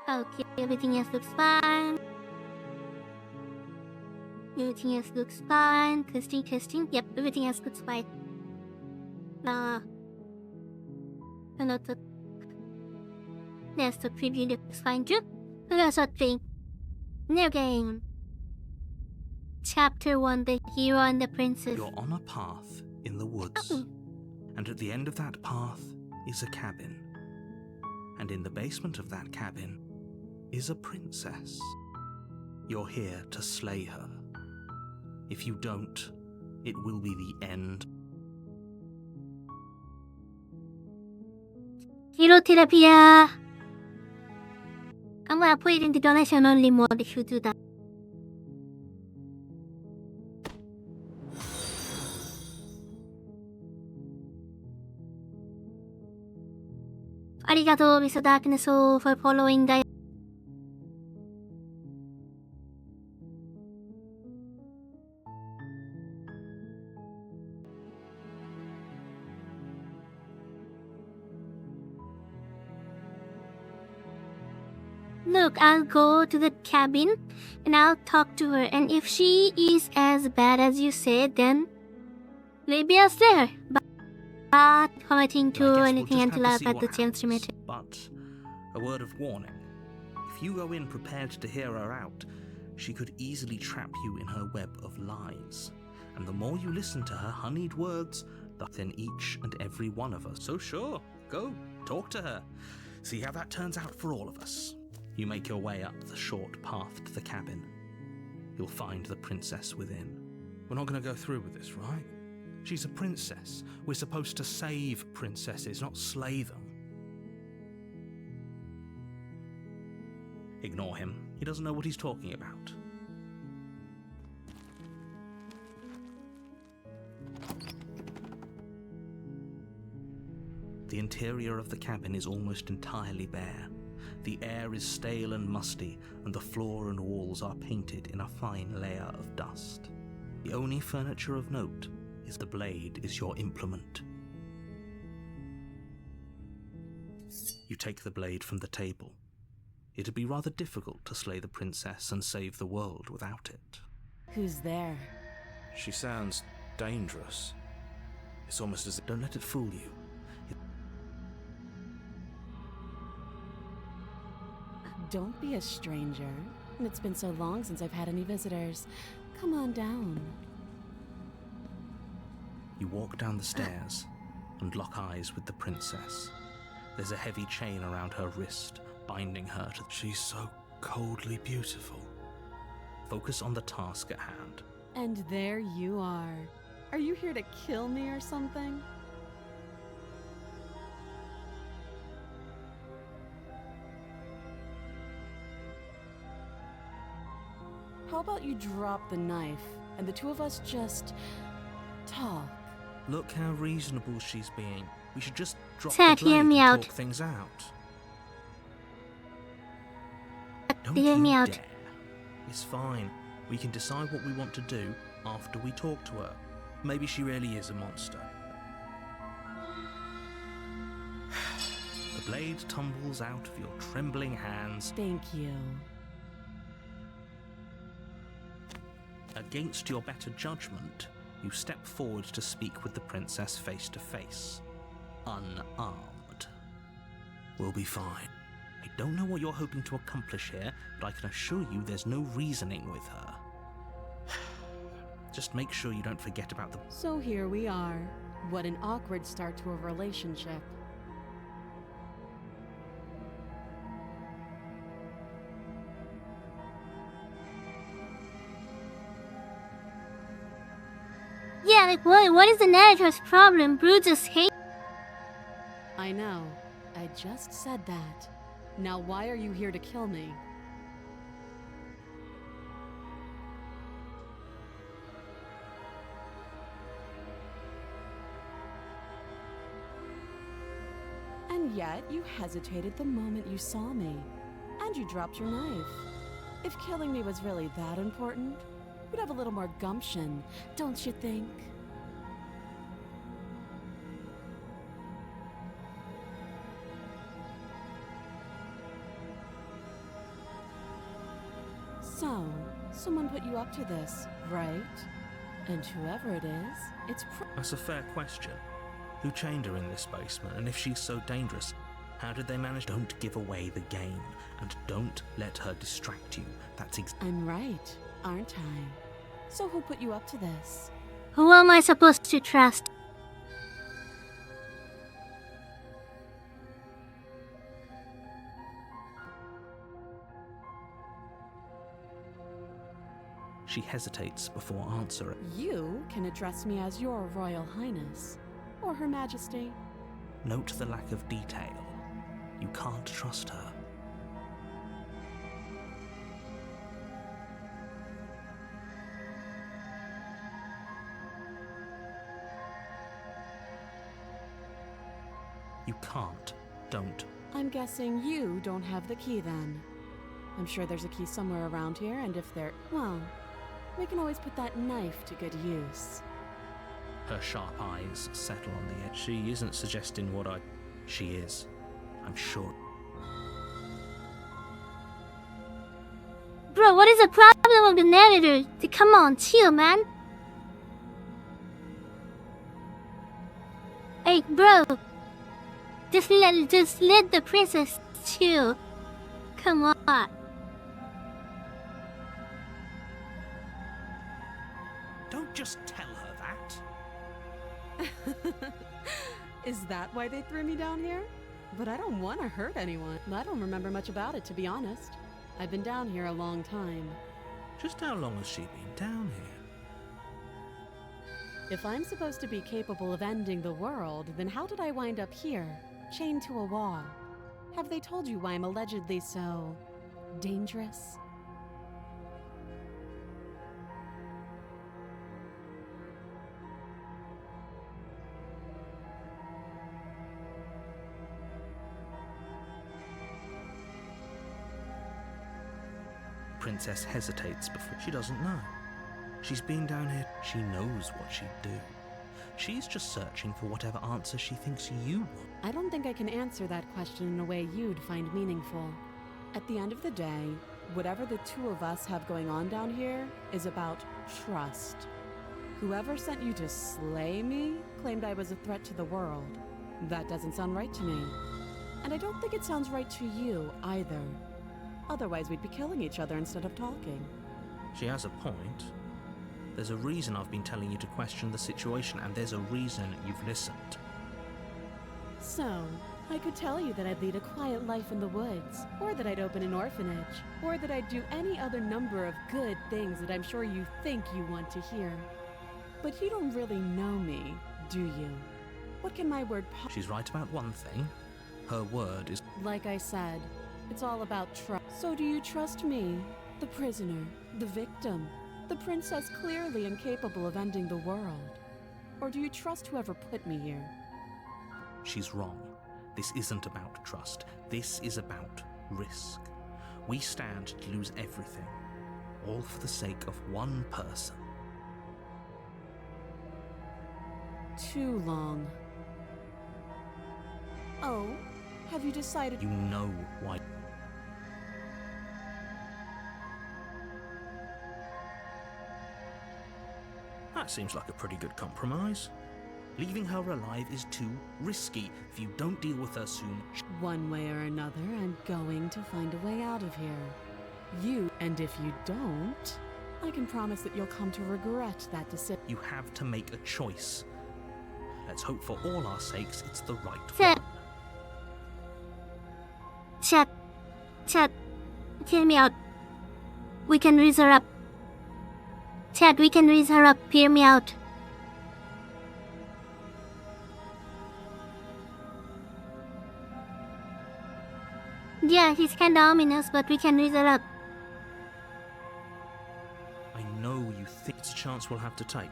Okay, everything else looks fine. Everything else looks fine. Testing, testing. Yep, everything else looks fine. There's the preview looks fine too. Here's what thing. New game. Chapter 1, The Hero and the Princess. You're on a path in the woods. And at the end of that path is a cabin. And in the basement of that cabin is a princess. You're here to slay her. If you don't, it will be the end. Hero Therapia. I'm gonna put it in the donation only mode if you do that. Arigato, Mr. Darkness, for following the... Look, I'll go to the cabin and I'll talk to her, and if she is as bad as you said, then maybe I'll slay her. But committing to anything until I've had the chance to meet her. But a word of warning. If you go in prepared to hear her out, she could easily trap you in her web of lies. And the more you listen to her honeyed words, then each and every one of us. So sure, go, talk to her. See how that turns out for all of us. You make your way up the short path to the cabin. You'll find the princess within. We're not going to go through with this, right? She's a princess. We're supposed to save princesses, not slay them. Ignore him. He doesn't know what he's talking about. The interior of the cabin is almost entirely bare. The air is stale and musty, and the floor and walls are painted in a fine layer of dust. The only furniture of note is the blade is your implement. You take the blade from the table. It'd be rather difficult to slay the princess and save the world without it. Who's there? She sounds dangerous. It's almost as if... Don't let it fool you. Don't be a stranger. It's been so long since I've had any visitors. Come on down. You walk down the stairs and lock eyes with the princess. There's a heavy chain around her wrist, binding her to... She's so coldly beautiful. Focus on the task at hand. And there you are. Are you here to kill me or something? How about you drop the knife, and the two of us just... talk? Look how reasonable she's being. We should just drop Ted, the blade hear me and out. talk things out. Don't Hear me you out. dare. It's fine. We can decide what we want to do after we talk to her. Maybe she really is a monster. The blade tumbles out of your trembling hands. Thank you. Against your better judgment, you step forward to speak with the princess face to face. Unarmed. We'll be fine. I don't know what you're hoping to accomplish here, but I can assure you there's no reasoning with her. Just make sure you don't forget about the... So here we are. What an awkward start to a relationship. Yeah, like what is the narrator's problem? Brew just hate... I know. I just said that. Now why are you here to kill me? And yet you hesitated the moment you saw me. And you dropped your knife. If killing me was really that important, you'd have a little more gumption, don't you think? So, someone put you up to this, right? And whoever it is, it's That's a fair question. Who chained her in this basement, and if she's so dangerous, how did they manage? Don't give away the game, and don't let her distract you. That's I'm right, aren't I? So who put you up to this? Who am I supposed to trust? She hesitates before answering. You can address me as your Royal Highness, or Her Majesty. Note the lack of detail. You can't trust her. You can't. Don't. I'm guessing you don't have the key then. I'm sure there's a key somewhere around here, and if there... well, we can always put that knife to good use. Her sharp eyes settle on the edge. She isn't suggesting what I... She is. I'm sure. Bro, what is the problem with the narrator? Come on, chill, man. Hey, bro. Just let the princess chill. Come on. Don't just tell her that. Is that why they threw me down here? But I don't want to hurt anyone. I don't remember much about it, to be honest. I've been down here a long time. Just how long has she been down here? If I'm supposed to be capable of ending the world, then how did I wind up here, chained to a wall? Have they told you why I'm allegedly so... dangerous? Princess hesitates before. She doesn't know. She's been down here. She knows what she'd do. She's just searching for whatever answer she thinks you want. I don't think I can answer that question in a way you'd find meaningful. At the end of the day, whatever the two of us have going on down here is about trust. Whoever sent you to slay me claimed I was a threat to the world. That doesn't sound right to me. And I don't think it sounds right to you either. Otherwise, we'd be killing each other instead of talking. She has a point. There's a reason I've been telling you to question the situation, and there's a reason you've listened. So, I could tell you that I'd lead a quiet life in the woods, or that I'd open an orphanage, or that I'd do any other number of good things that I'm sure you think you want to hear. But you don't really know me, do you? What can my word She's right about one thing. Her word is... Like I said, it's all about trust. So do you trust me, the prisoner, the victim, the princess clearly incapable of ending the world? Or do you trust whoever put me here? She's wrong. This isn't about trust. This is about risk. We stand to lose everything, all for the sake of one person. Too long. Oh, have you decided? You know why. That seems like a pretty good compromise. Leaving her alive is too risky. If you don't deal with her soon... One way or another, I'm going to find a way out of here. And if you don't, I can promise that you'll come to regret that decision. You have to make a choice. Let's hope for all our sakes it's the right Chad. one. Chad, hear me out. We can raise her up. Chad, we can raise her up. Hear me out. Yeah, he's kinda ominous, but we can raise her up. I know you think it's a chance we'll have to take.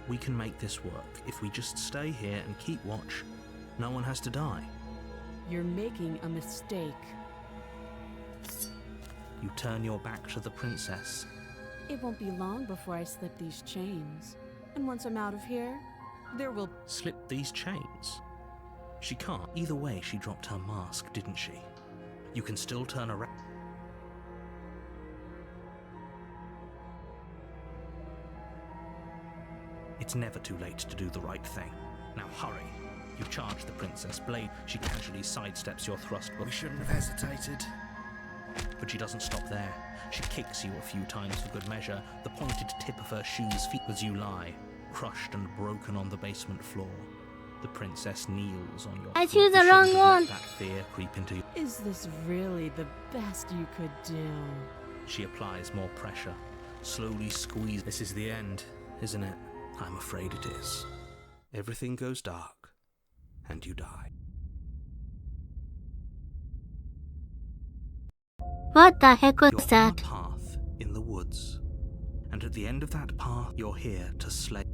We can make this work. If we just stay here and keep watch, no one has to die. You're making a mistake. You turn your back to the princess. It won't be long before I slip these chains. And once I'm out of here, there will... Slip these chains? She can't. Either way, she dropped her mask, didn't she? You can still turn around. It's never too late to do the right thing. Now hurry. You charge the Princess Blade. She casually sidesteps your thrust. We shouldn't have hesitated. But she doesn't stop there. She kicks you a few times for good measure. The pointed tip of her shoes feet as you lie, crushed and broken on the basement floor. The princess kneels on your I foot. choose the You wrong shouldn't have one. let that fear creep into you. Is this really the best you could do? She applies more pressure, slowly squeeze. This is the end, isn't it? I'm afraid it is. Everything goes dark, and you die. What the heck was You're on that? a path in the woods, and at the end of that path, you're here to slay.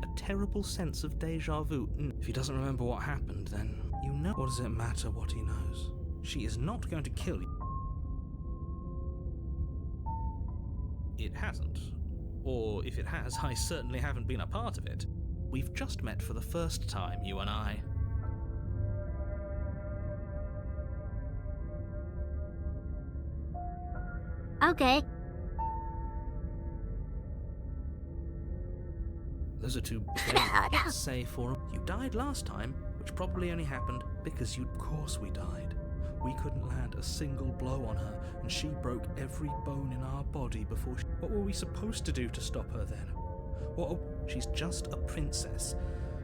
A terrible sense of deja vu. If he doesn't remember what happened, then you know. What does it matter what he knows? She is not going to kill you. It hasn't. Or if it has, I certainly haven't been a part of it. We've just met for the first time, you and I. Okay. Those are two let's say for you died last time, which probably only happened because you. Of course we died. We couldn't land a single blow on her, and she broke every bone in our body before she. What were we supposed to do to stop her then? What? She's just a princess.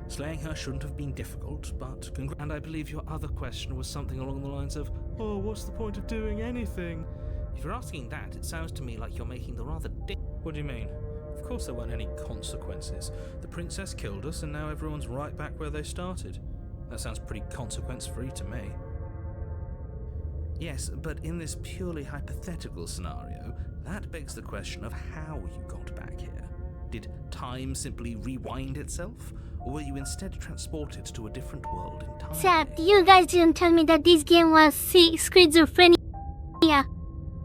Slaying her shouldn't have been difficult, but and I believe your other question was something along the lines of, "Oh, what's the point of doing anything?" If you're asking that, it sounds to me like you're making the rather What do you mean? Of course there weren't any consequences. The princess killed us and now everyone's right back where they started. That sounds pretty consequence-free to me. Yes, but in this purely hypothetical scenario, that begs the question of how you got back here. Did time simply rewind itself? Or were you instead transported to a different world entirely? Sad, you guys didn't tell me that this game was schizophrenia.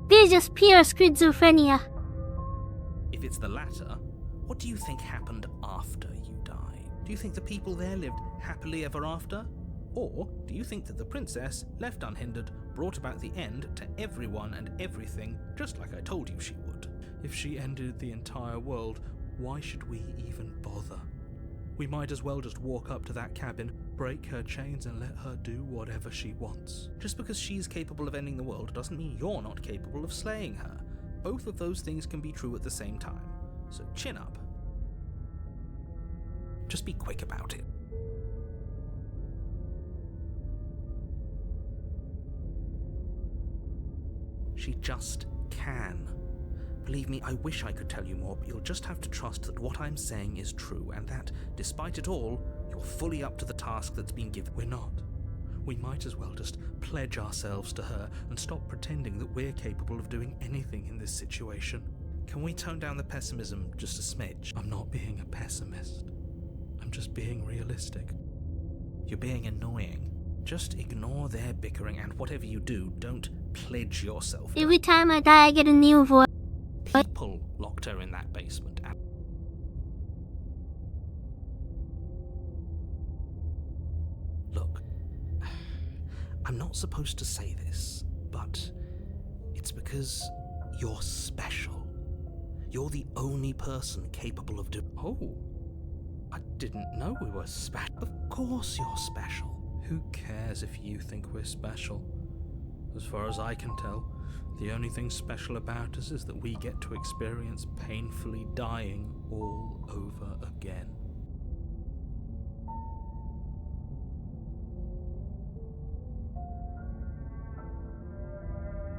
This is just pure schizophrenia. If it's the latter, what do you think happened after you died? Do you think the people there lived happily ever after? Or do you think that the princess, left unhindered, brought about the end to everyone and everything, just like I told you she would? If she ended the entire world, why should we even bother? We might as well just walk up to that cabin, break her chains and let her do whatever she wants. Just because she's capable of ending the world doesn't mean you're not capable of slaying her. Both of those things can be true at the same time. So chin up. Just be quick about it. She just can. Believe me, I wish I could tell you more, but you'll just have to trust that what I'm saying is true, and that, despite it all, you're fully up to the task that's been given. We're not. We might as well just pledge ourselves to her and stop pretending that we're capable of doing anything in this situation. Can we tone down the pessimism just a smidge? I'm not being a pessimist. I'm just being realistic. You're being annoying. Just ignore their bickering, and whatever you do, don't pledge yourself. Every time I die, I get a new voice. People locked her in that basement. And look, I'm not supposed to say this, but it's because you're special. You're the only person capable of doing. Oh, I didn't know we were special. Of course you're special. Who cares if you think we're special? As far as I can tell, the only thing special about us is that we get to experience painfully dying all over again.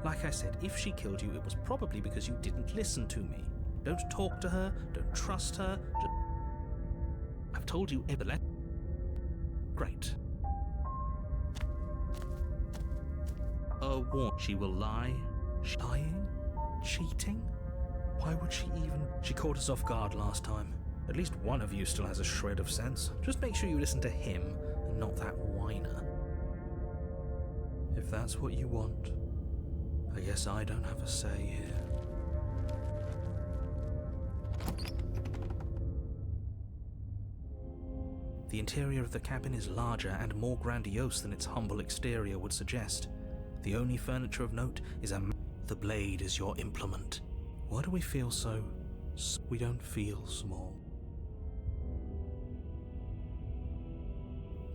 Like I said, if she killed you, it was probably because you didn't listen to me. Don't talk to her, don't trust her. I've told you everything. Great. She will lie. Lying? Cheating? Why would she even? She caught us off guard last time. At least one of you still has a shred of sense. Just make sure you listen to him and not that whiner. If that's what you want, I guess I don't have a say here. The interior of the cabin is larger and more grandiose than its humble exterior would suggest. The only furniture of note is the blade is your implement. Why do we feel so We don't feel small.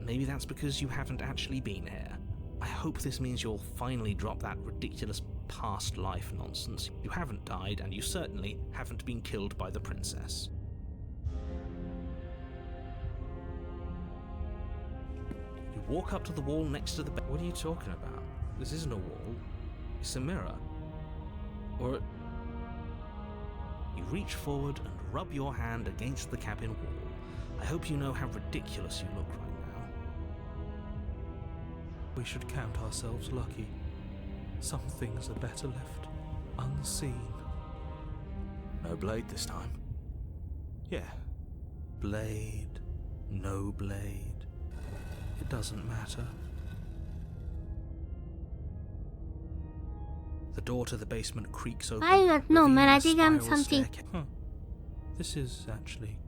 Maybe that's because you haven't actually been here. I hope this means you'll finally drop that ridiculous past life nonsense. You haven't died, and you certainly haven't been killed by the princess. You walk up to the wall next to the bed. What are you talking about? This isn't a wall. It's a mirror. Or... You reach forward and rub your hand against the cabin wall. I hope you know how ridiculous you look right now. We should count ourselves lucky. Some things are better left unseen. No blade this time. Yeah. Blade, no blade. It doesn't matter. The door to the basement creaks open. I don't know, man. I revealing think a I'm spiral something. staircase. This is actually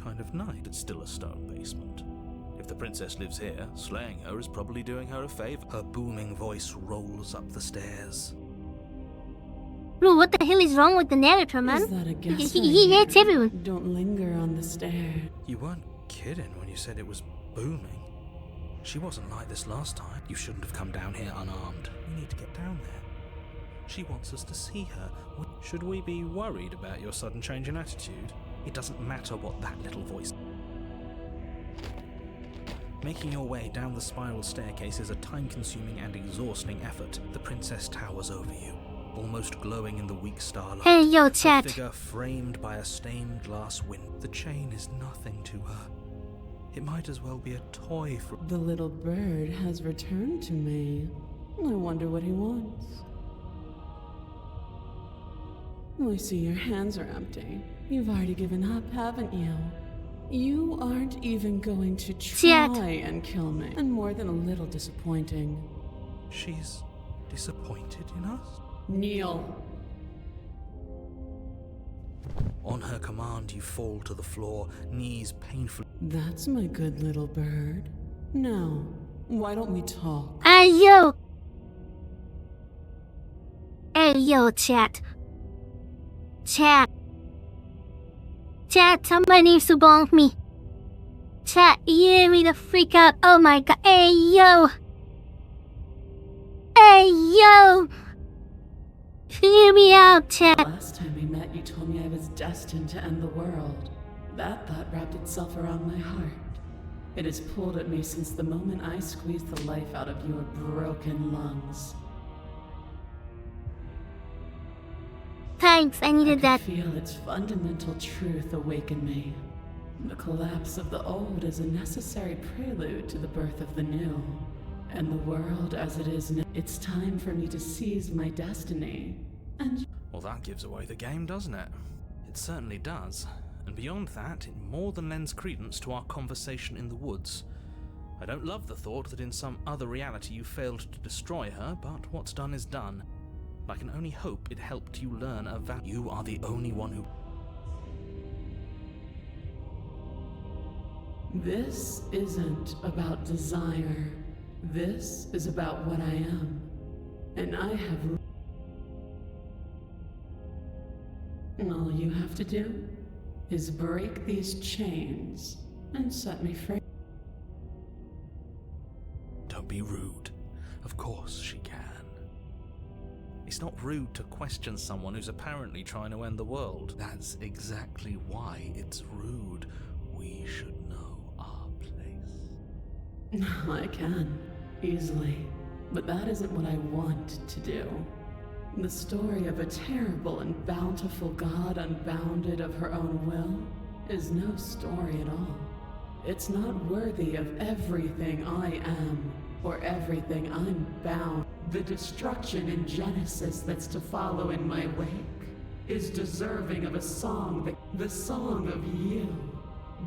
kind of nice. It's still a stone basement. If the princess lives here, slaying her is probably doing her a favor. Her booming voice rolls up the stairs. Bro, what the hell is wrong with the narrator, man? Is that a guess? He hates everyone. Don't linger on the stair. You weren't kidding when you said it was booming. She wasn't like this last time. You shouldn't have come down here unarmed. We need to get down there. She wants us to see her. Should we be worried about your sudden change in attitude? It doesn't matter what that little voice... Making your way down the spiral staircase is a time-consuming and exhausting effort. The princess towers over you, almost glowing in the weak starlight. Hey, yo, Her chat. figure framed by a stained glass window. The chain is nothing to her. It might as well be a toy for... The little bird has returned to me. I wonder what he wants. I see your hands are empty. You've already given up, haven't you? You aren't even going to try and kill me. And more than a little disappointing. She's disappointed in us? Kneel. On her command, you fall to the floor, knees painfully... That's my good little bird. Now, why don't we talk? Hey, yo. Hey, yo, chat. Chat. Chat, somebody needs to bonk me. Chat, you hear me the freak out. Oh my god. Hey, yo. Hey, yo. Hear me out, chat. Last time we met, you told me I was destined to end the world. That thought wrapped itself around my heart. It has pulled at me since the moment I squeezed the life out of your broken lungs. Thanks, I needed I that. could feel its fundamental truth awaken me. The collapse of the old is a necessary prelude to the birth of the new. And the world as it is now, it's time for me to seize my destiny. And Well, that gives away the game, doesn't it? It certainly does. And beyond that, it more than lends credence to our conversation in the woods. I don't love the thought that in some other reality you failed to destroy her, but what's done is done. I can only hope it helped you learn a value. You are the only one who... this isn't about desire. This is about what I am. And I have... And all you have to do is break these chains and set me free. Don't be rude. Of course she can. It's not rude to question someone who's apparently trying to end the world. That's exactly why it's rude. We should know our place. I can, easily. But that isn't what I want to do. The story of a terrible and bountiful god unbounded of her own will is no story at all. It's not worthy of everything I am, or everything I'm bound. The destruction in Genesis that's to follow in my wake is deserving of a song, the song of you,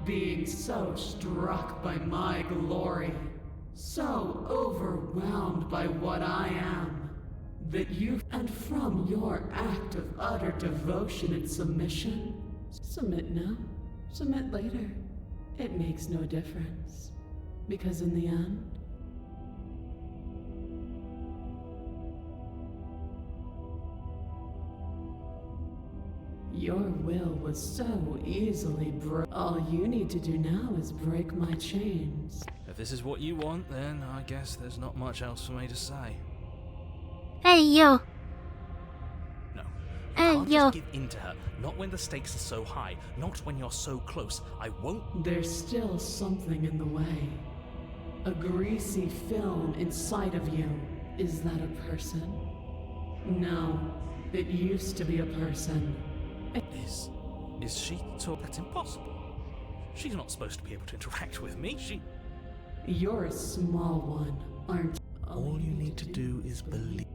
being so struck by my glory, so overwhelmed by what I am, that you, and from your act of utter devotion and submission, submit now, submit later, it makes no difference, because in the end, Your will was so easily all you need to do now is break my chains. If this is what you want, then I guess there's not much else for me to say. Hey, yo. No. Hey, Can't yo. just give in to her. Not when the stakes are so high. Not when you're so close. I won't. There's still something in the way. A greasy film inside of you. Is that a person? No, it used to be a person. Is she That's impossible. She's not supposed to be able to interact with me. You're a small one, aren't you? All you need to do is believe.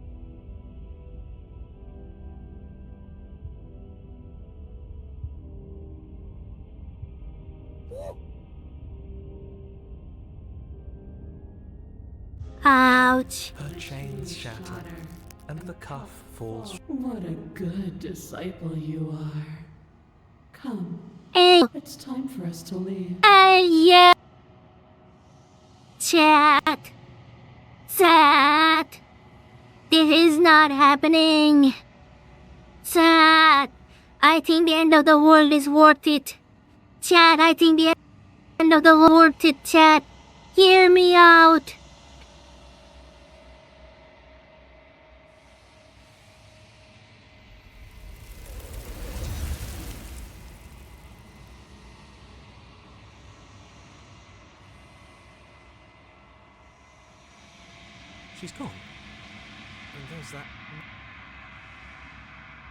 Ouch. Her chains shatter, and the cuff falls. What a good disciple you are. Come, Hey, it's time for us to leave. hey, yeah. Chat. Chat. This is not happening. Chat. I think the end of the world is worth it. Chat, I think the end of the world is worth it, chat. Hear me out. She's gone. And there's that.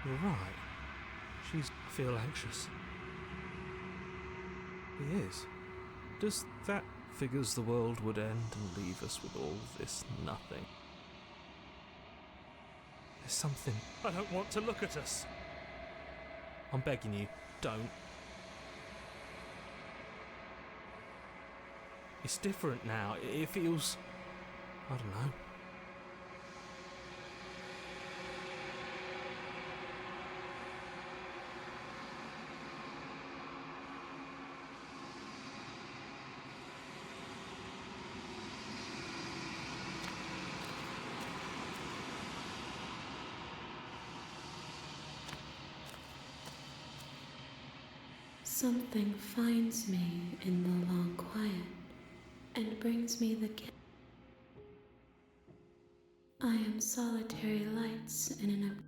You're right. I feel anxious. He is. Does that figures the world would end and leave us with all this nothing? There's something. I don't want to look at us. I'm begging you, don't. It's different now. It feels. I don't know. Something finds me in the long quiet and brings me the gift. I am solitary lights in an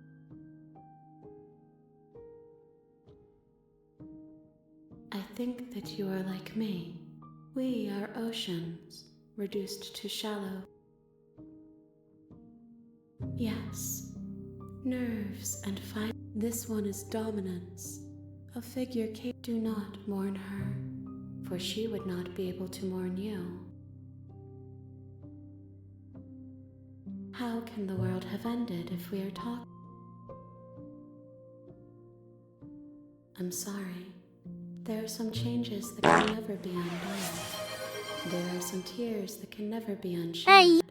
I think that you are like me. We are oceans, reduced to shallow. Yes, nerves and fight. This one is dominance. A figure do not mourn her, for she would not be able to mourn you. How can the world have ended if we are talking? I'm sorry. There are some changes that can never be undone. There are some tears that can never be unshed. Hey.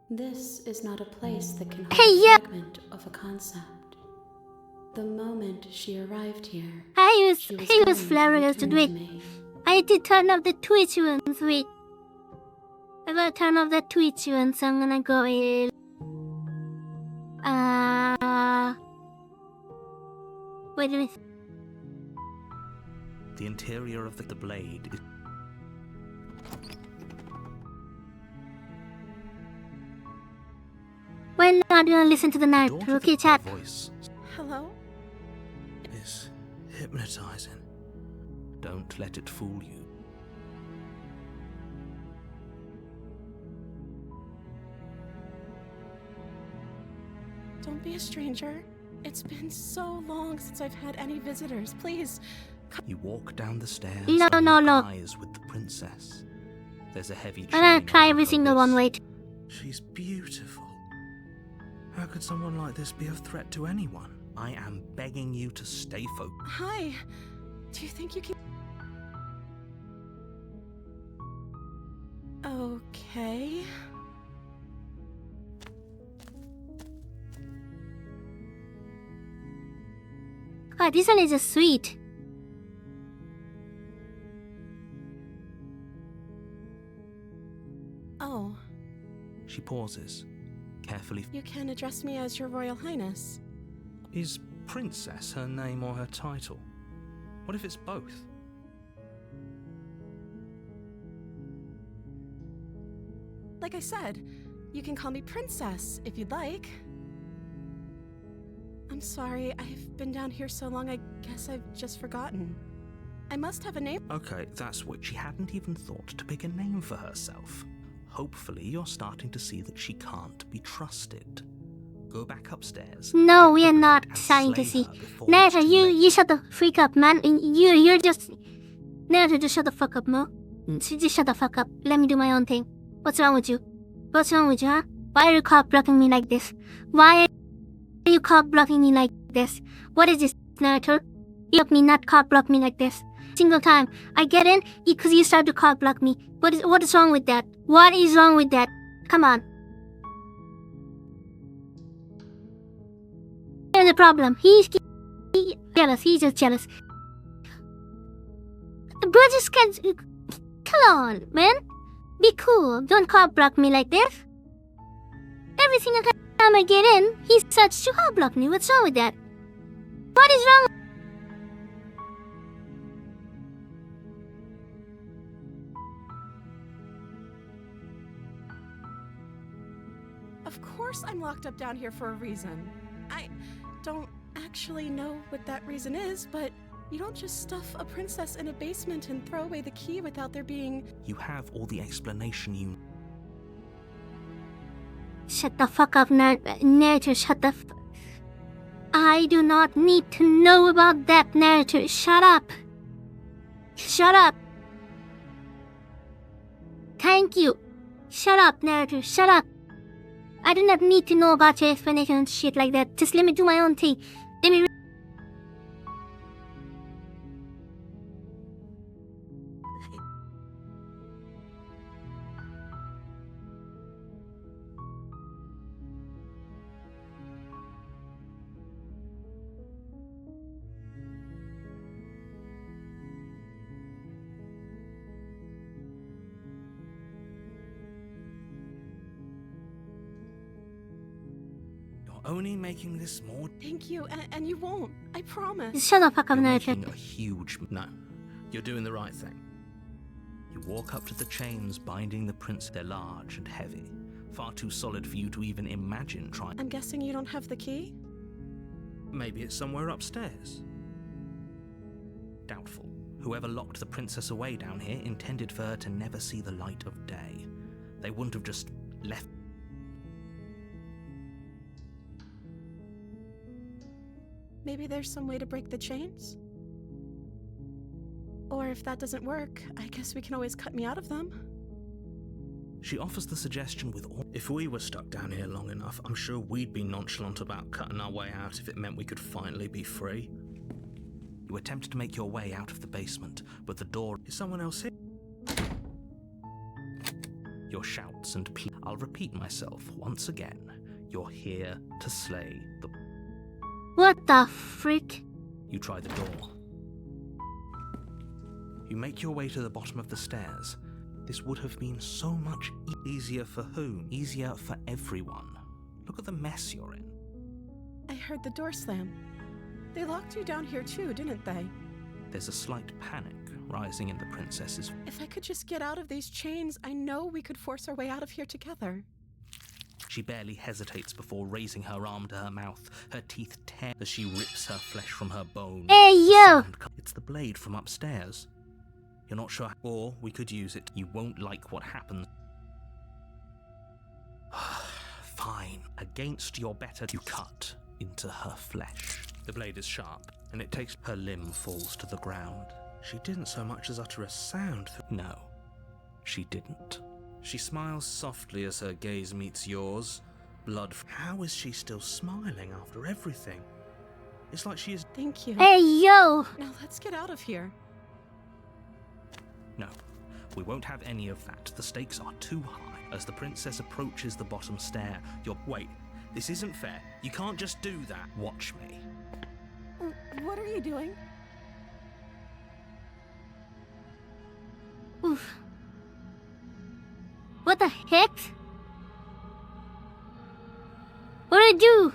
This is not a place that can hold Hey, a yeah. fragment of a concept. The moment she arrived here, I she was going to flabbergasted return with. to me. I did turn off the Twitch ones. Wait. I gotta turn off the Twitch ones. I'm gonna go in. Wait a minute. The interior of the blade is. We're not gonna listen to the narrator, Daughter okay, the chat? voice Hello? is hypnotizing. Don't let it fool you. Don't be a stranger. It's been so long since I've had any visitors. Please. You walk down the stairs No, and no, lock look. eyes with the princess. There's a heavy chain I'm gonna try around every her single one, wrist. wait. She's beautiful. How could someone like this be a threat to anyone? I am begging you to stay focused. Hi. Do you think you can... Okay. God, this one is just sweet. Oh, She pauses, carefully. you can address me as Your Royal Highness. Is princess her name or her title? What if it's both? Like I said, you can call me Princess if you'd like. I'm sorry, I've been down here so long, I guess I've just forgotten. I must have a name. Okay, that's what she hadn't even thought to pick a name for herself. Hopefully you're starting to see that she can't be trusted. Go back upstairs. No, get we the are blade not and trying to slay see. her before Naruto, it's too you late. shut the freak up, man. You're just... Naruto, just shut the fuck up, Mo. Just shut the fuck up. Let me do my own thing. What's wrong with you? What's wrong with you, huh? Why are you cock-blocking me like this? Why are you cock-blocking me like this? What is this, Naruto? You block me, not cock-block me like this. Single time. I get in because you start to cock-block me. What is wrong with that? What is wrong with that? Come on. Here's the problem. He's jealous. He's just jealous. Bro, just can't... Come on, man. Be cool. Don't cock-block me like this. Every single time I get in, he starts to cock-block me. What's wrong with that? What is wrong? Of course I'm locked up down here for a reason. I don't actually know what that reason is, but you don't just stuff a princess in a basement and throw away the key without there being... You have all the explanation you... Shut the fuck up, Naruto. Shut the I do not need to know about that, Naruto. Shut up. Shut up. Thank you. Shut up, Naruto. Shut up. I do not need to know about your explanation and shit like that. Just let me do my own thing. Let me... Only making this more... Thank you, and you won't. I promise. Shut the fuck up, You're Naruto. making a huge... No, you're doing the right thing. You walk up to the chains binding the prince. They're large and heavy. Far too solid for you to even imagine trying... I'm guessing you don't have the key? Maybe it's somewhere upstairs. Doubtful. Whoever locked the princess away down here intended for her to never see the light of day. They wouldn't have just left... Maybe there's some way to break the chains? Or if that doesn't work, I guess we can always cut me out of them. She offers the suggestion with all... If we were stuck down here long enough, I'm sure we'd be nonchalant about cutting our way out if it meant we could finally be free. You attempt to make your way out of the basement, but the door... Is someone else here? Your shouts and pleas... I'll repeat myself once again. You're here to slay the... What the frick? You try the door. You make your way to the bottom of the stairs. This would have been so much easier for whom? Easier for everyone. Look at the mess you're in. I heard the door slam. They locked you down here too, didn't they? There's a slight panic rising in the princess's... If I could just get out of these chains, I know we could force our way out of here together. She barely hesitates before raising her arm to her mouth, her teeth tear as she rips her flesh from her bones. Hey, yo! It's the blade from upstairs. You're not sure, or we could use it. You won't like what happens. Fine. Against your better, you cut into her flesh. The blade is sharp, and it takes... Her limb falls to the ground. She didn't so much as utter a sound. No, she didn't. She smiles softly as her gaze meets yours. Blood... How is she still smiling after everything? It's like she is... Thank you. Hey, yo! Now let's get out of here. No, we won't have any of that. The stakes are too high. As the princess approaches the bottom stair, you're... Wait, this isn't fair. You can't just do that. Watch me. What are you doing? Oof. What the heck? What do I do?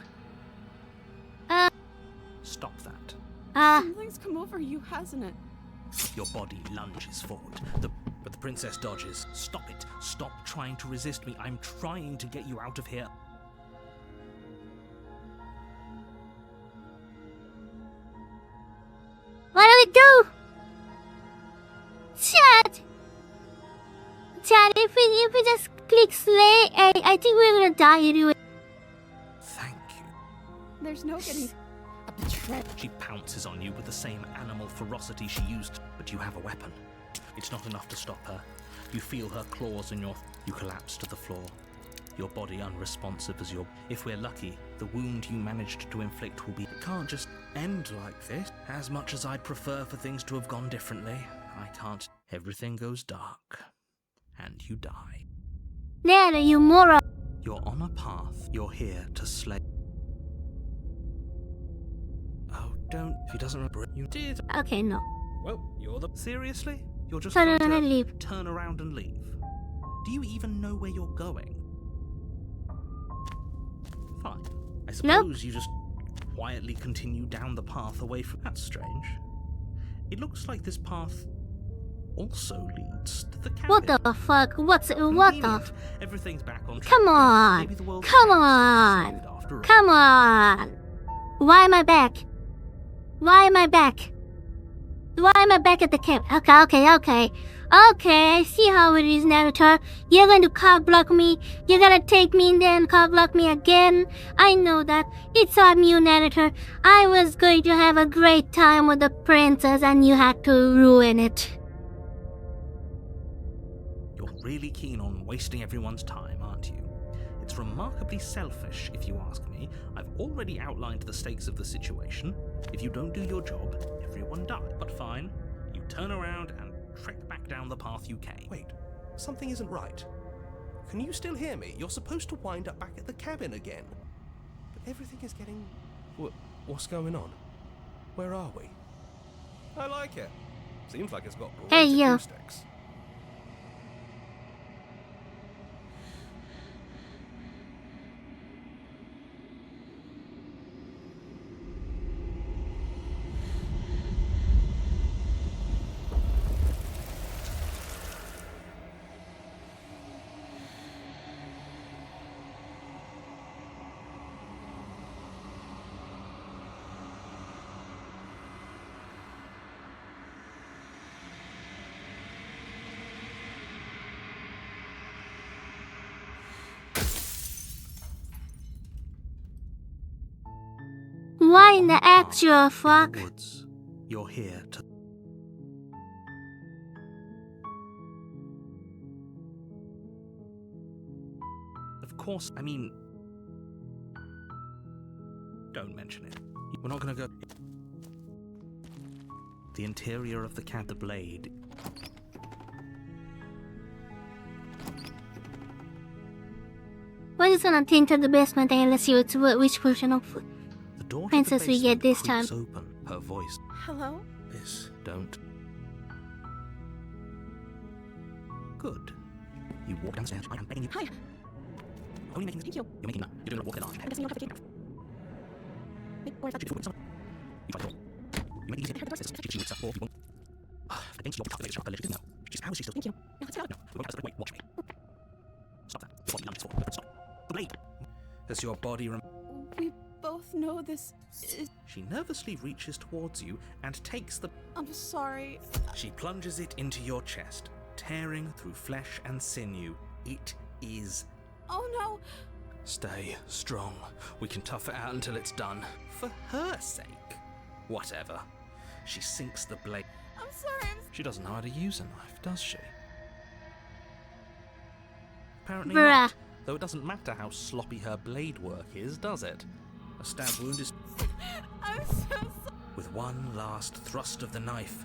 Something's come over you, hasn't it? Your body lunges forward, but the princess dodges. Stop it. Stop trying to resist me. I'm trying to get you out of here. What do we do? Chat! Chat, if we just click slay, I think we're gonna die anyway. Thank you. There's no getting a betrayal. She pounces on you with the same animal ferocity she used, but you have a weapon. It's not enough to stop her. You feel her claws in your... You collapse to the floor, your body unresponsive as your... If we're lucky, the wound you managed to inflict will be... It can't just end like this. As much as I'd prefer for things to have gone differently, I can't. Everything goes dark, and you die. Nana, you moron. You're on a path. You're here to slay... Oh, don't... If he doesn't remember it, you did. Okay, no. Well, you're the... Seriously? You're just Turn going to around and leave. turn around and leave? Do you even know where you're going? Fine. I suppose you just quietly continue down the path away from... That's strange. It looks like this path also leads to the cabin. What the fuck? What the... Convenient. Everything's back on track. Come on. Maybe the world Come has on. saved after all. Come on. Why am I back? Why am I back? Why am I back at the camp? Okay, I see how it is, Naruto. You're going to cock block me. You're gonna take me in there and cock block me again. I know that. It's on you, Naruto. I was going to have a great time with the princess and you had to ruin it. You're really keen on wasting everyone's time, aren't you? It's remarkably selfish, if you ask me. I've already outlined the stakes of the situation. If you don't do your job, everyone dies. But fine, you turn around and trek back down the path you came. Wait, something isn't right. Can you still hear me? You're supposed to wind up back at the cabin again. But everything is getting... What's going on? Where are we? I like it. Seems like it's got great Hey, you. acoustics. Why in the actual fuck? Woods. You're here to... Of course, I mean... Don't mention it. We're not gonna go... The interior of the cab, the blade... We're just gonna enter the basement and let's see which version of... The door to Princess the we get basement this creaks time. open. Her voice... Hello? This, don't. Good. You walk downstairs. I am begging you. Hi. Only making this. Thank you. You're making that. You're doing a walk the line. I'm guessing you don't have a key. Wait, where's that? Should you put someone? You try the door. You make it easier. She wakes up or you won't. Against your calculator, sharp ability. No. How is she still? Thank you. Now let's go. No. We won't press the wait. Watch me. Stop that. Your body lunges forward. Stop. The blade. As your body We both know this is... She nervously reaches towards you and takes the... I'm sorry. She plunges it into your chest, tearing through flesh and sinew. It is... Oh no. Stay strong. We can tough it out until it's done. For her sake. Whatever. She sinks the blade. I'm sorry. She doesn't know how to use a knife, does she? Apparently Bruh. not. Though it doesn't matter how sloppy her blade work is, does it? A stab wound is... I'm so sorry. With one last thrust of the knife.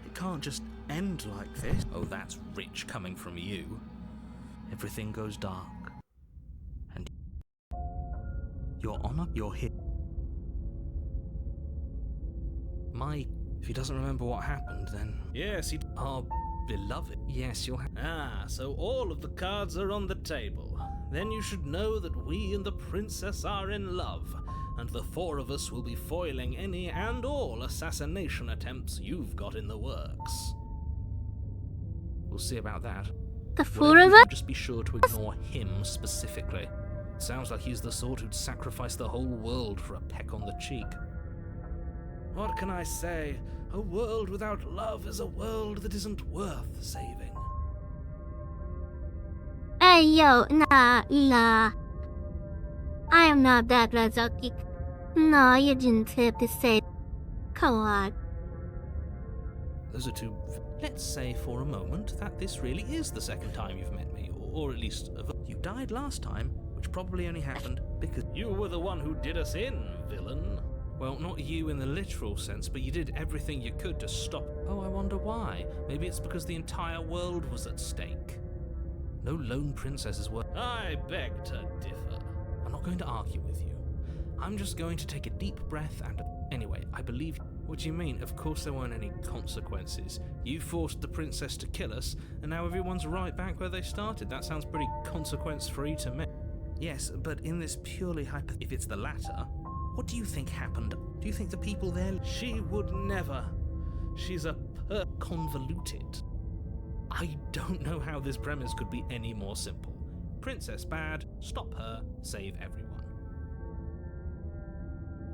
It can't just end like this. Oh, that's rich coming from you. Everything goes dark. And... Your honor, you're here. If he doesn't remember what happened, then... Yes, he... Our beloved. Yes, you'll have... Ah, so all of the cards are on the table. Then you should know that we and the princess are in love. and the four of us will be foiling any and all assassination attempts you've got in the works. We'll see about that. The four Whatever of you do, us? just be sure to ignore him specifically. Sounds like he's the sort who'd sacrifice the whole world for a peck on the cheek. What can I say? A world without love is a world that isn't worth saving. Hey, yo, nah. I am not that Razaki. No, you didn't have to say. Come on. Those are two. Let's say for a moment that this really is the second time you've met me, or at least you died last time, which probably only happened because you were the one who did us in, villain. Well, not you in the literal sense, but you did everything you could to stop. Oh, I wonder why. Maybe it's because the entire world was at stake. No lone princesses were. I beg to differ. I'm not going to argue with you. I'm just going to take a deep breath and... Anyway, I believe... What do you mean? Of course there weren't any consequences. You forced the princess to kill us, and now everyone's right back where they started. That sounds pretty consequence-free to me. Yes, but in this purely if it's the latter, what do you think happened? Do you think the people there... She would never. She's a convoluted. I don't know how this premise could be any more simple. Princess bad, stop her, save everyone.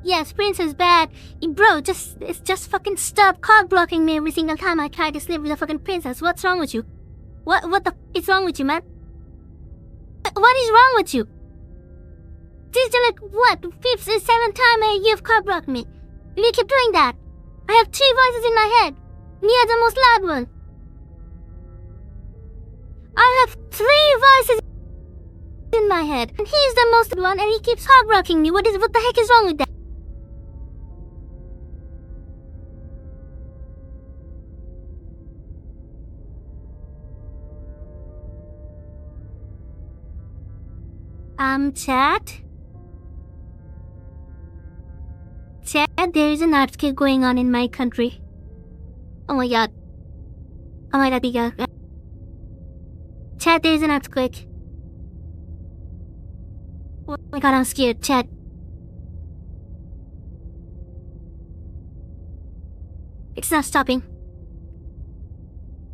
Yes, Princess bad. Bro, just fucking stop cock blocking me every single time I try to sleep with a fucking princess. What's wrong with you? What the is wrong with you, man? What is wrong with you? This is like, what, 5th or 7th time you've cock blocked me. You keep doing that. I have 3 voices in my head. You're the most loud one. I have 3 voices in my head, and he's the most one, and he keeps cock blocking me. What the heck is wrong with that? Chat? Chat, there is an earthquake going on in my country. Oh my god. Oh my god, Biga. Chat, there is an earthquake. Oh my god, I'm scared. Chat. It's not stopping.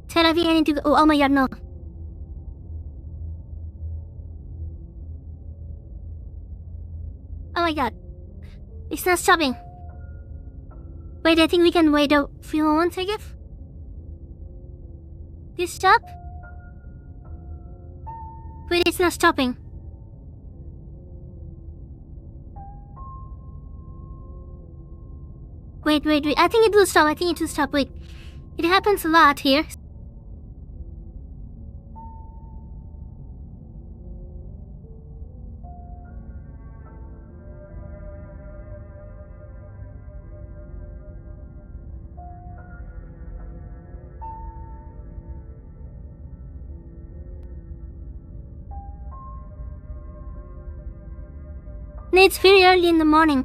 Tel Aviv, I need to go. Oh my god, no. Oh my god. It's not stopping. Wait, I think we can wait a few moments, I guess. This stop? Wait, it's not stopping. Wait. I think it will stop. Wait. It happens a lot here. No, it's very early in the morning.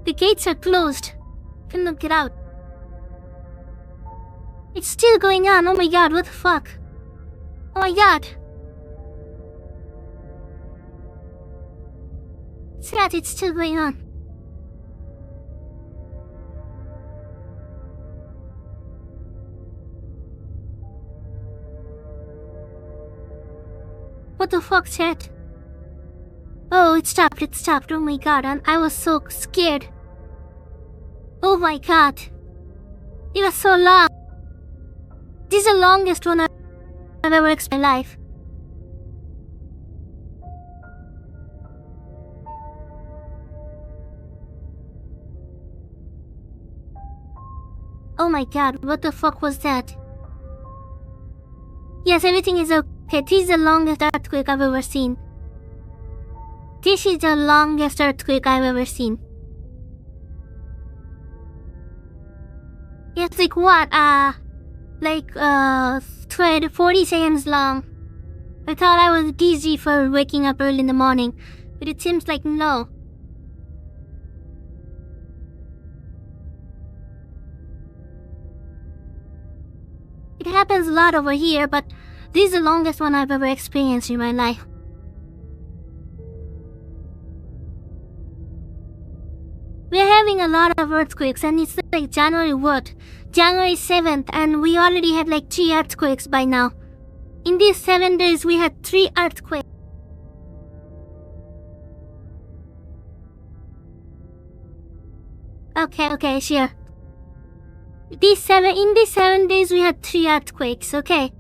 The gates are closed. Cannot get out. It's still going on. Oh my god, what the fuck? Oh my god. Chat, it's still going on. What the fuck, chat? Oh, it stopped. Oh my god, and I was so scared. Oh my god. It was so long. This is the longest one I've ever experienced in my life. Oh my god, what the fuck was that? Yes, everything is okay. This is the longest earthquake I've ever seen. This is the longest earthquake I've ever seen. It's like what? 40 seconds long. I thought I was dizzy for waking up early in the morning, but it seems like no. It happens a lot over here, but this is the longest one I've ever experienced in my life. having a lot of earthquakes, and it's like January what? January 7th, and we already had like 3 earthquakes by now. In these 7 days, we had 3 earthquakes. Okay, sure. In these 7 days, we had 3 earthquakes, okay?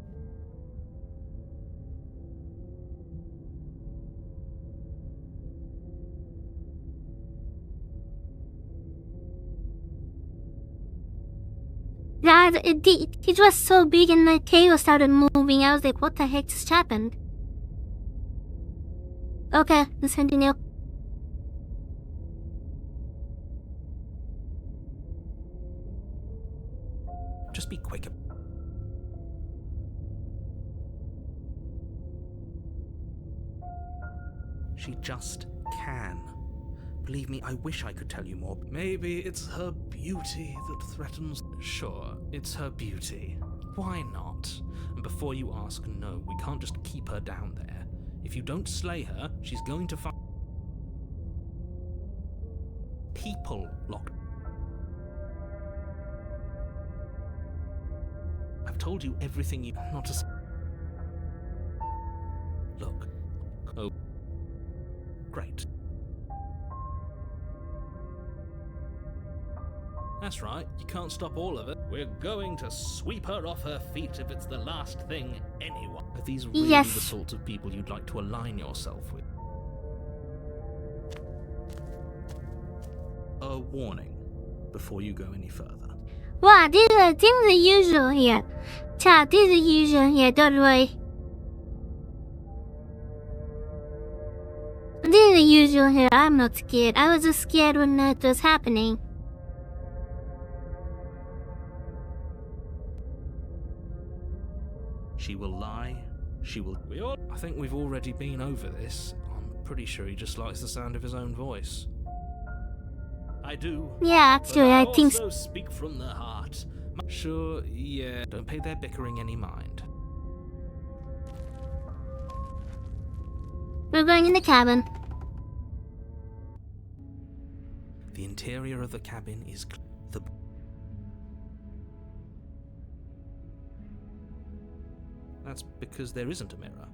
God, it was so big and the table started moving. I was like, what the heck just happened? Okay, let's continue. Just be quick. She just can. Believe me, I wish I could tell you more. Maybe it's her beauty that threatens. Sure, it's her beauty. Why not? And before you ask, no, we can't just keep her down there. If you don't slay her, she's going to find people locked. I've told you everything you not to. Look. Oh. Great. That's right, you can't stop all of it. We're going to sweep her off her feet if it's the last thing anyone. Are these really the sorts of people you'd like to align yourself with? A warning before you go any further. Wow, these are the usual here. Chat, these are usual here, don't worry. These are the usual here, I'm not scared. I was just scared when that was happening. She will lie. She will. I think we've already been over this. I'm pretty sure he just likes the sound of his own voice. I do. Yeah, actually, I think so. Also speak from the heart. Sure, yeah. Don't pay their bickering any mind. We're going in the cabin. The interior of the cabin is the. That's because there isn't a mirror.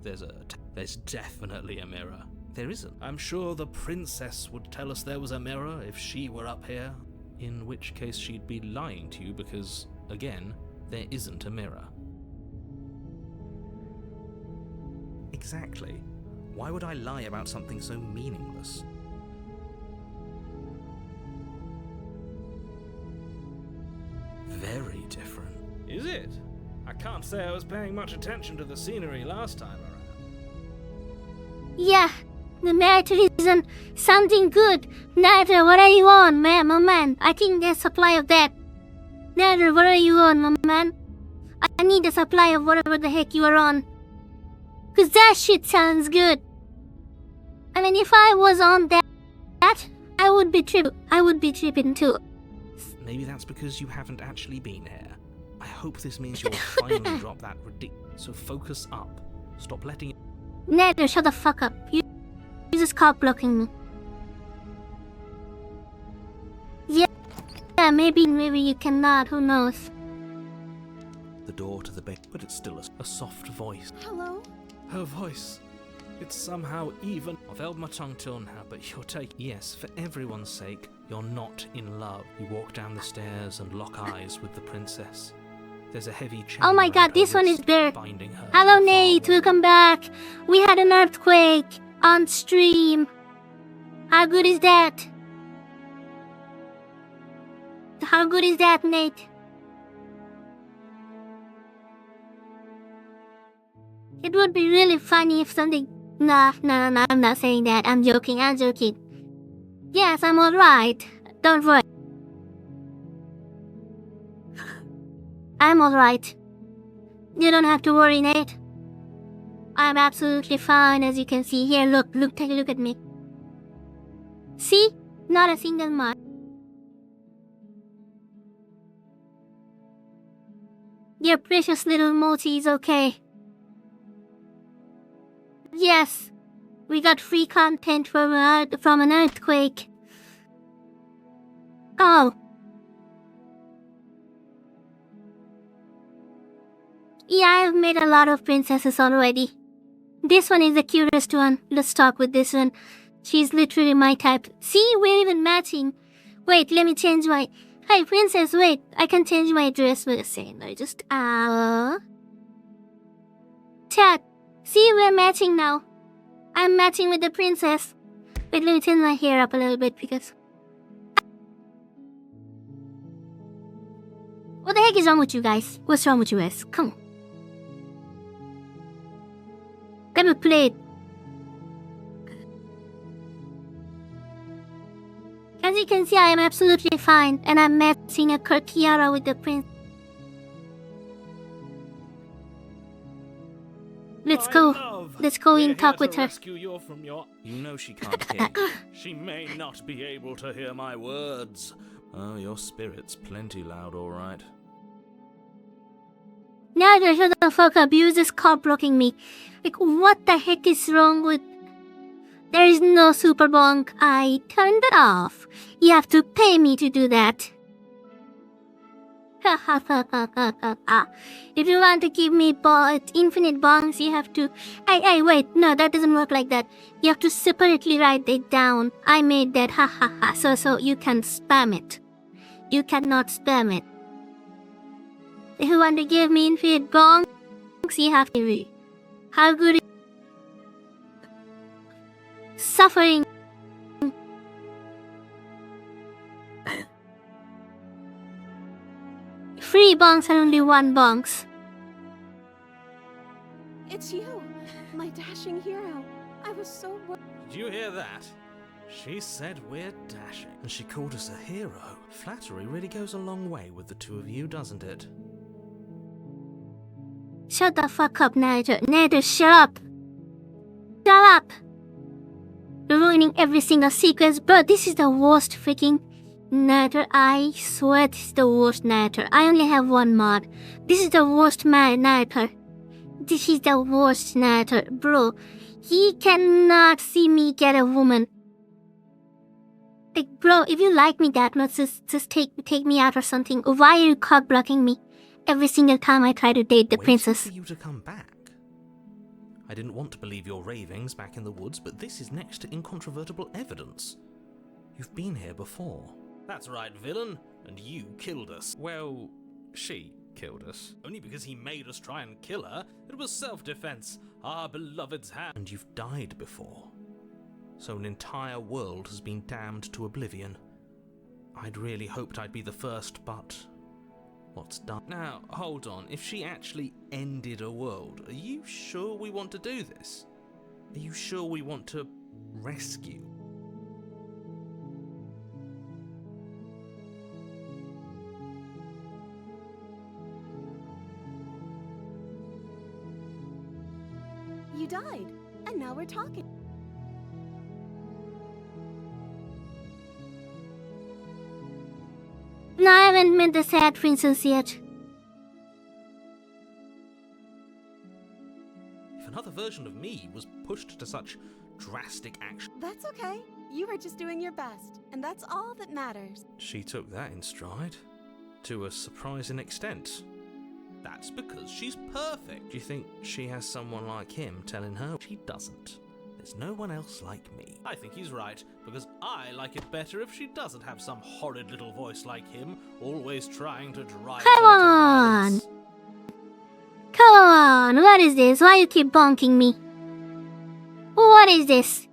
There's definitely a mirror. There isn't. I'm sure the princess would tell us there was a mirror if she were up here. In which case she'd be lying to you because, again, there isn't a mirror. Exactly. Why would I lie about something so meaningless? Very different. Is it? I can't say I was paying much attention to the scenery last time around. Yeah, the matter isn't something good. Nader, what are you on, man, my man? I think there's supply of that. Nader, what are you on, my man? I need a supply of whatever the heck you are on. Cause that shit sounds good. I mean, if I was on that, I would be tripping too. Maybe that's because you haven't actually been here. I hope this means you'll finally drop that ridiculous. So focus up. Stop letting it. Nader, shut the fuck up. You just cock blocking me. Yeah, maybe you cannot. Who knows? The door to the bed, but it's still a soft voice. Hello? Her voice. It's somehow even. I've held my tongue till now, but you're taking. Yes, for everyone's sake, you're not in love. You walk down the stairs and lock eyes with the princess. There's a heavy chain. Oh my god, this one is better. Binding her. Hello Nate, welcome back. We had an earthquake on stream. How good is that? How good is that, Nate? It would be really funny if something... Nah, I'm not saying that. I'm joking. Yes, I'm alright. Don't worry. I'm alright. You don't have to worry, Nate. I'm absolutely fine, as you can see here. Look, take a look at me. See? Not a single mark. Your precious little Moti is okay. Yes, we got free content from an earthquake. Oh. Yeah, I've made a lot of princesses already. This one is the cutest one. Let's talk with this one. She's literally my type. See, we're even matching. Wait, let me change my... Hey, princess, wait. I can change my dress for a second. I just... Chat. See, we're matching now. I'm matching with the princess. Wait, let me turn my hair up a little bit because... What the heck is wrong with you guys? What's wrong with you guys? Come on. Let me play it. As you can see, I am absolutely fine, and I'm matching a tiara with the prince. Let's go. Let's go and talk with her. Rescue you from your... You know she can't hear. She may not be able to hear my words. Oh, your spirit's plenty loud, all right. Now shut the fuck up. You just cop blocking me. Like, what the heck is wrong with... There is no super bonk. I turned it off. You have to pay me to do that. If you want to give me infinite bonks, you have to... Hey, wait. No, that doesn't work like that. You have to separately write it down. I made that. So you can spam it. You cannot spam it. If you want to give me infinite bonks, you have to read. How good is... Suffering. Free bonks and only one bonks. It's you, my dashing hero. I was so worried. Did you hear that? She said we're dashing. And she called us a hero. Flattery really goes a long way with the two of you, doesn't it? Shut the fuck up, Naruto. Naruto, shut up. Shut up. You're ruining every single sequence. Bro, this is the worst freaking Naruto. I swear this is the worst Naruto. I only have one mod. This is the worst Naruto. This is the worst Naruto. Bro, he cannot see me get a woman. Like, bro, if you like me that much, just take me out or something. Why are you cock blocking me every single time I try to date the princess? Waiting for you to come back. I didn't want to believe your ravings back in the woods, but this is next to incontrovertible evidence. You've been here before. That's right, villain. And you killed us. Well, she killed us. Only because he made us try and kill her. It was self-defense. Our beloved's hand. And you've died before. So an entire world has been damned to oblivion. I'd really hoped I'd be the first, but... what's done? Now, hold on. If she actually ended a world, are you sure we want to do this? Are you sure we want to rescue? You died, and now we're talking. No, I haven't met the sad princess yet. If another version of me was pushed to such drastic action... That's okay. You were just doing your best, and that's all that matters. She took that in stride. To a surprising extent. That's because she's perfect. Do you think she has someone like him telling her she doesn't? There's no one else like me. I think he's right, because I like it better if she doesn't have some horrid little voice like him, always trying to drive Come her to on! violence. Come on! What is this? Why you keep bonking me? What is this?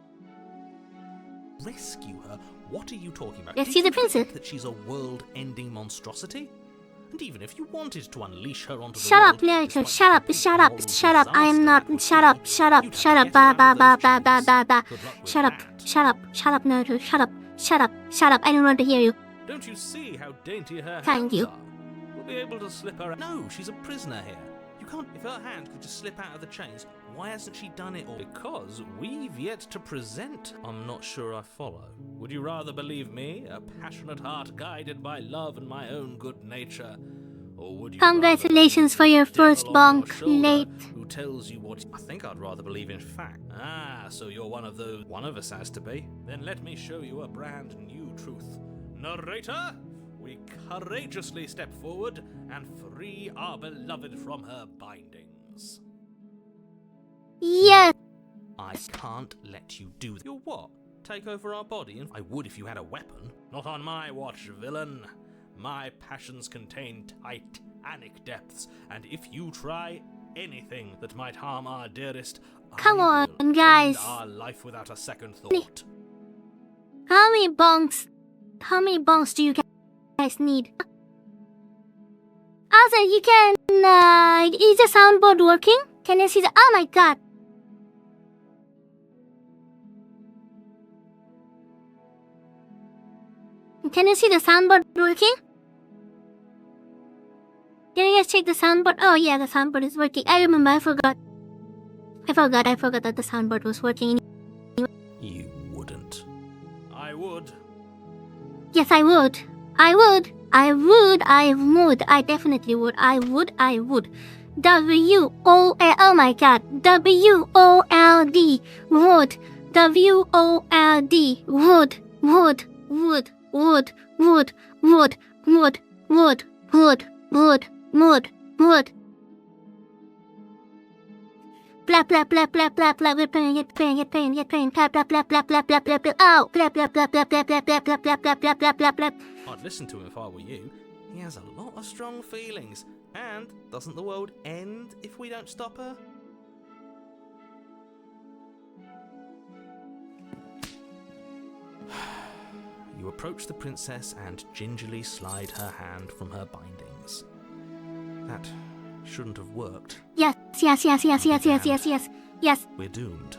Rescue her? What are you talking about? Rescue Did the you princess? forget that she's a world-ending monstrosity? And even if you wanted to unleash her onto the Shut up, world, Naruto. despite Shut up, the shut up, moral shut up. I am disaster not. that would Shut up, be, shut up, you'd shut have up. to Ba get ba around ba those ba ba chains. ba ba. Good luck with Shut up, that. shut up, shut up, Naruto. Shut up, shut up, shut up. I don't want to hear you. Don't you see how dainty her Thank hands you. are? We'll be able to slip her out. No, she's a prisoner here. You can't... If her hand could just slip out of the chains, why hasn't she done it all? Because we've yet to present. I'm not sure I follow. Would you rather believe me, a passionate heart guided by love and my own good nature? Or would you Congratulations for your first bonk, late. Who tells you what... I think I'd rather believe in fact. Ah, so you're one of those... One of us has to be. Then let me show you a brand new truth. Narrator, we courageously step forward and free our beloved from her bindings. Yes. I can't let you do that. You'll what? Take over our body? And I would if you had a weapon. Not on my watch, villain. My passions contain titanic depths, and if you try anything that might harm our dearest, Come I on, will guys. end our life without a second thought. How many bonks do you guys need? Also, you can, is the soundboard working? Can you see the, oh my god. Can you see the soundboard working? Can you guys check the soundboard? Oh yeah, the soundboard is working. I remember, I forgot that the soundboard was working. You wouldn't. I would. Yes, I would. I definitely would. I would. W-O-L, oh my god. W-O-L-D. Would. W-O-L-D. Would. Blah blah blah blah blah blah. Get pain. Blah blah blah blah blah blah blah blah. Oh, blah blah blah blah blah blah blah blah blah blah blah blah blah blah. I'd listen to him if I were you. He has a lot of strong feelings. And doesn't the world end if we don't stop her? You approach the princess and gingerly slide her hand from her bindings. That shouldn't have worked. Yes. We're doomed.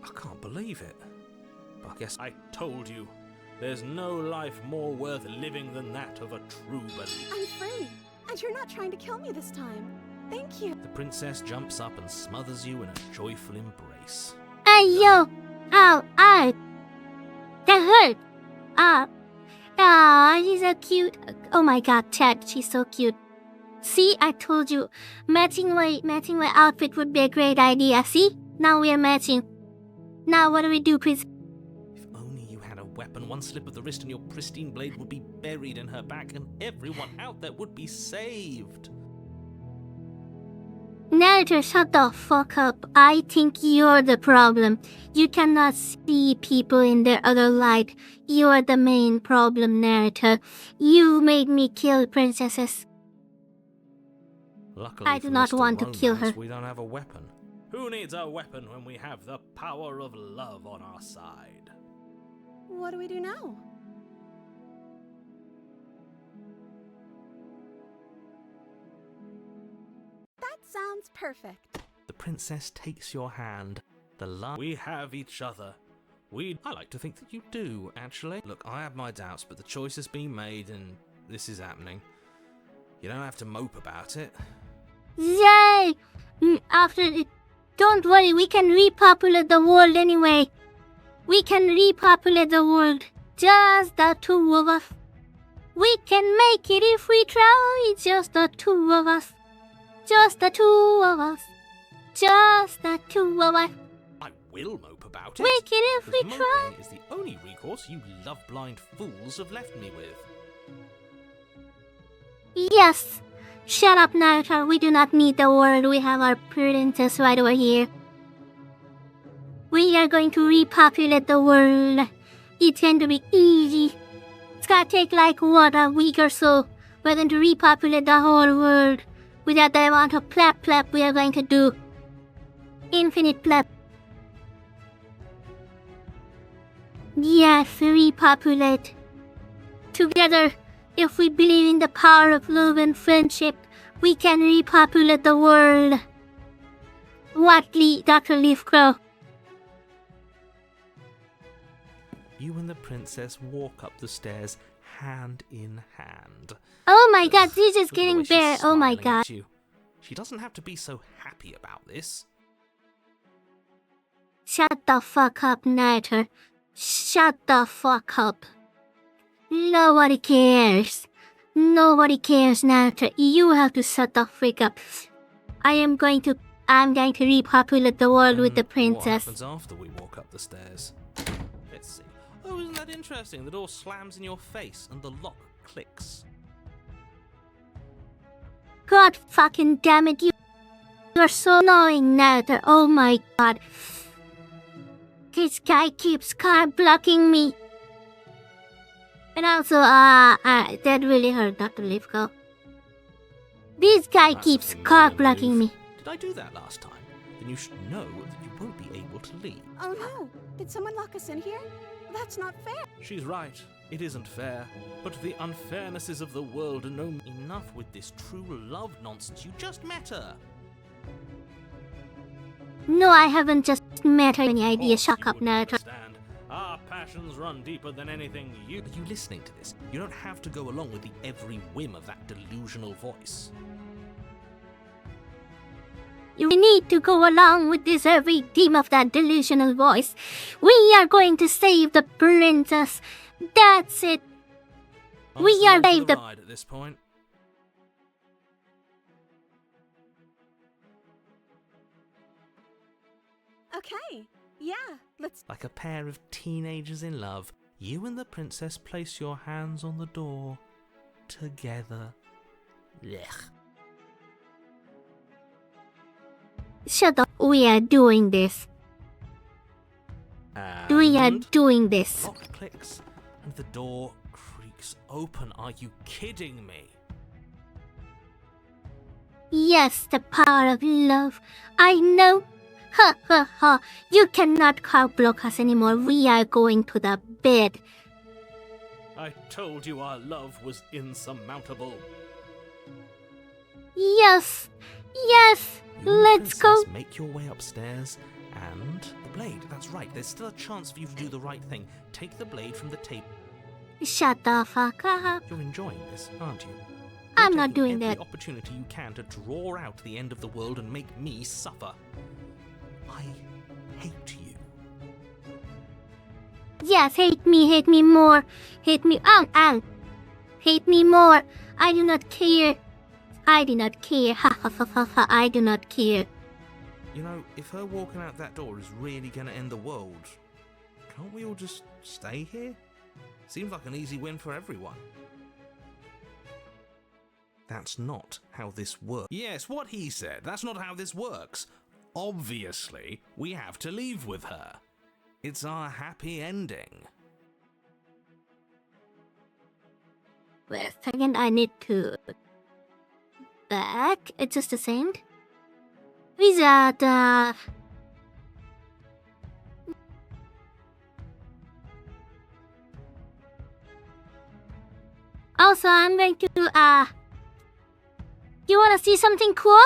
I can't believe it. But I guess I told you. There's no life more worth living than that of a true believer. I'm free, and you're not trying to kill me this time. Thank you. The princess jumps up and smothers you in a joyful embrace. Hey yo. Ow. That hurt. She's so cute. Oh my god, Chad, she's so cute. See, I told you, matching my outfit would be a great idea. See, now we are matching. Now what do we do, Chris? If only you had a weapon, one slip of the wrist and your pristine blade would be buried in her back and everyone out there would be saved. Narrator, shut the fuck up. I think you're the problem. You cannot see people in their other light. You are the main problem, narrator. You made me kill princesses. Luckily I do for not Mr. want to kill Romance, her. We don't have a weapon. Who needs a weapon when we have the power of love on our side? What do we do now? That sounds perfect. The princess takes your hand. We have each other. I like to think that you do, actually. Look, I have my doubts, but the choice has been made and this is happening. You don't have to mope about it. Yay! Don't worry, we can repopulate the world anyway. We can repopulate the world. Just the two of us. We can make it if we try. Just the two of us. Just the two of us. Just the two of us. I will mope about it. Make it if we because try. moping is the only recourse you love-blind fools have left me with. Yes. Shut up, Naruto. We do not need the world. We have our princess right over here. We are going to repopulate the world. It's going to be easy. It's gonna take like, what, a week or so. We're going to repopulate the whole world. Without the amount of plap we are going to do. Infinite plap. Yes, repopulate. Together, if we believe in the power of love and friendship, we can repopulate the world. What, Dr. Leafcrow? You and the princess walk up the stairs hand in hand. Oh my god, this is Look at the getting way she's bare. Oh my smiling god. at you. She doesn't have to be so happy about this. Shut the fuck up, Naruto. Shut the fuck up. Nobody cares. Nobody cares, Naruto. You have to shut the freak up. I'm going to repopulate the world with the What princess. happens after we walk up the stairs? Let's see. Oh, isn't that interesting? The door slams in your face and the lock clicks. God fucking damn it, you're so annoying, Nether. Oh my god. This guy keeps car blocking me. And also, that really hurt not to leave go. This guy That's keeps a familiar car blocking move. me. Did I do that last time? Then you should know that you won't be able to leave. Oh no! Did someone lock us in here? That's not fair! She's right. It isn't fair. But the unfairnesses of the world are no enough with this true love nonsense. You just met her. No, I haven't just met her. Any idea? Of course Shut you up, wouldn't Nether. understand. Our passions run deeper than anything you... Are you listening to this? You don't have to go along with the every whim of that delusional voice. You need to go along with this every theme of that delusional voice. We are going to save the princess. That's it. We Honestly, are I'm for saved the the... ride at this point. Okay, yeah, let's. Like a pair of teenagers in love, you and the princess place your hands on the door together. Blech. Shut up. We are doing this. We are And doing this. lock clicks and the door creaks open. Are you kidding me? Yes, the power of love. I know. Ha ha ha. You cannot car block us anymore. We are going to the bed. I told you our love was insurmountable. Yes. Yes. You and the Let's go. princess make your way upstairs and the blade. That's right. There's still a chance for you to do the right thing. Take the blade from the table. Shut the fuck up. You're enjoying this, aren't you? I'm You're not taking doing every that. opportunity you can to draw out the end of the world and make me suffer. I hate you. Yes, hate me more. Hate me, hate me more. I do not care. I do not care. Ha ha ha ha ha. I do not care. You know, if her walking out that door is really gonna end the world, can't we all just stay here? Seems like an easy win for everyone. That's not how this works. Yes, what he said. That's not how this works. Obviously, we have to leave with her. It's our happy ending. Wait a second, I need to... Back? It's just the same? Wizard, Also, I'm going to, You wanna see something cool?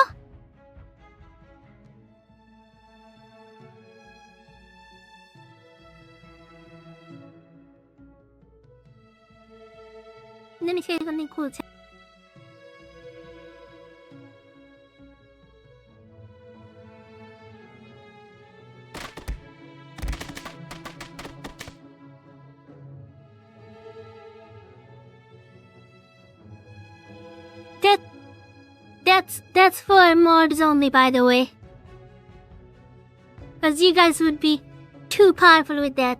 Let me say something cool. That's for mods only, by the way. Cause you guys would be too powerful with that.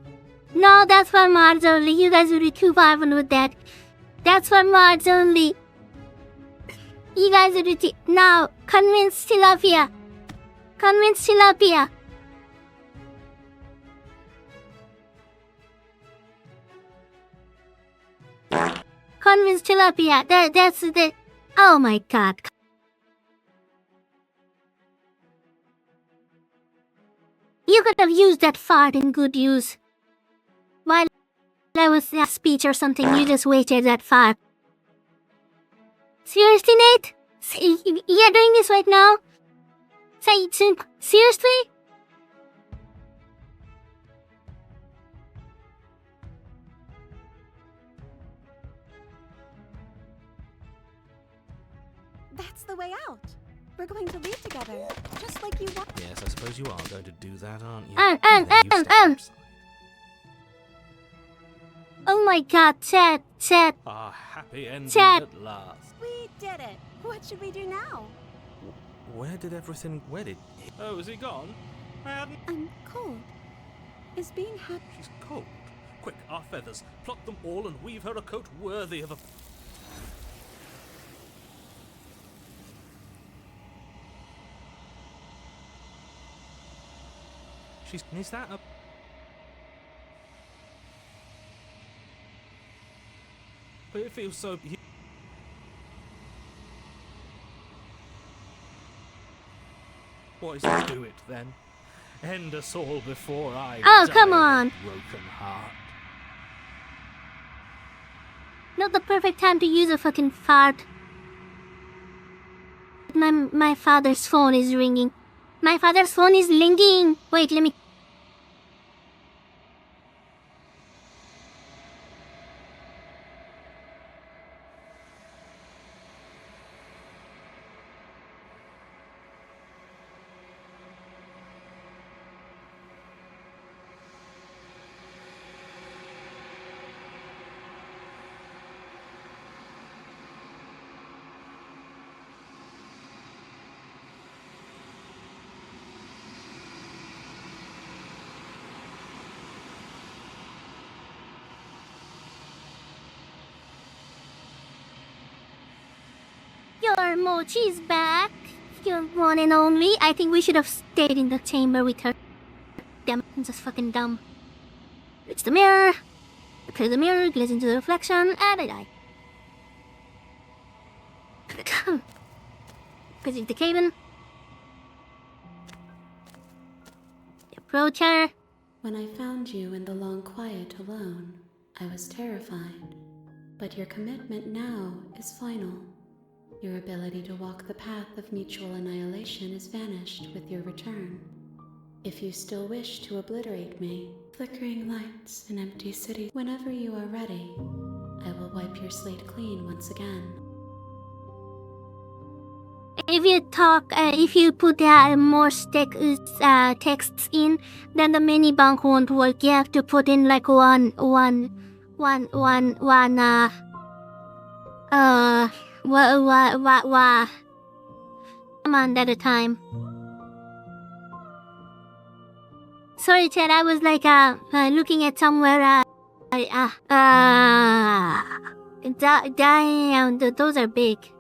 No, that's for mods only. You guys would be too powerful with that. That's for mods only. You guys would be now convince Tilapia. Convince Tilapia. Convince Tilapia. That's the... Oh my god. You could have used that fart in good use. While I was at speech or something, you just waited that fart. Seriously, Nate? You're doing this right now? Say it soon. Seriously? That's the way out. We're going to leave together, just like you want. Yes, I suppose you are going to do that, aren't you? And- Then you step outside. Oh my god, Chad. Our happy ending Chat. at last. We did it. What should we do now? Where did... Oh, is he gone? I hadn't... I'm cold. Is being happy. She's cold. Quick, our feathers. Pluck them all and weave her a coat worthy of a... Is that a... But it feels so... What is to do it, then? End us all before I Oh, die come of a on. broken heart. Not the perfect time to use a fucking fart. My father's phone is ringing. My father's phone is ringing. Wait, let me... Your Mochi's back. Your one and only. I think we should have stayed in the chamber with her. Damn, I'm just fucking dumb. It's the mirror. I play the mirror, glaze into the reflection, and I die. Visit the cabin. Approach her. When I found you in the long quiet alone, I was terrified. But your commitment now is final. Your ability to walk the path of mutual annihilation is vanished with your return. If you still wish to obliterate me, flickering lights in empty cities, whenever you are ready, I will wipe your slate clean once again. If you put more texts in, then the mini bank won't work. You have to put in like one command at a time. Sorry, Chad, I was like looking at somewhere. Damn, those are big.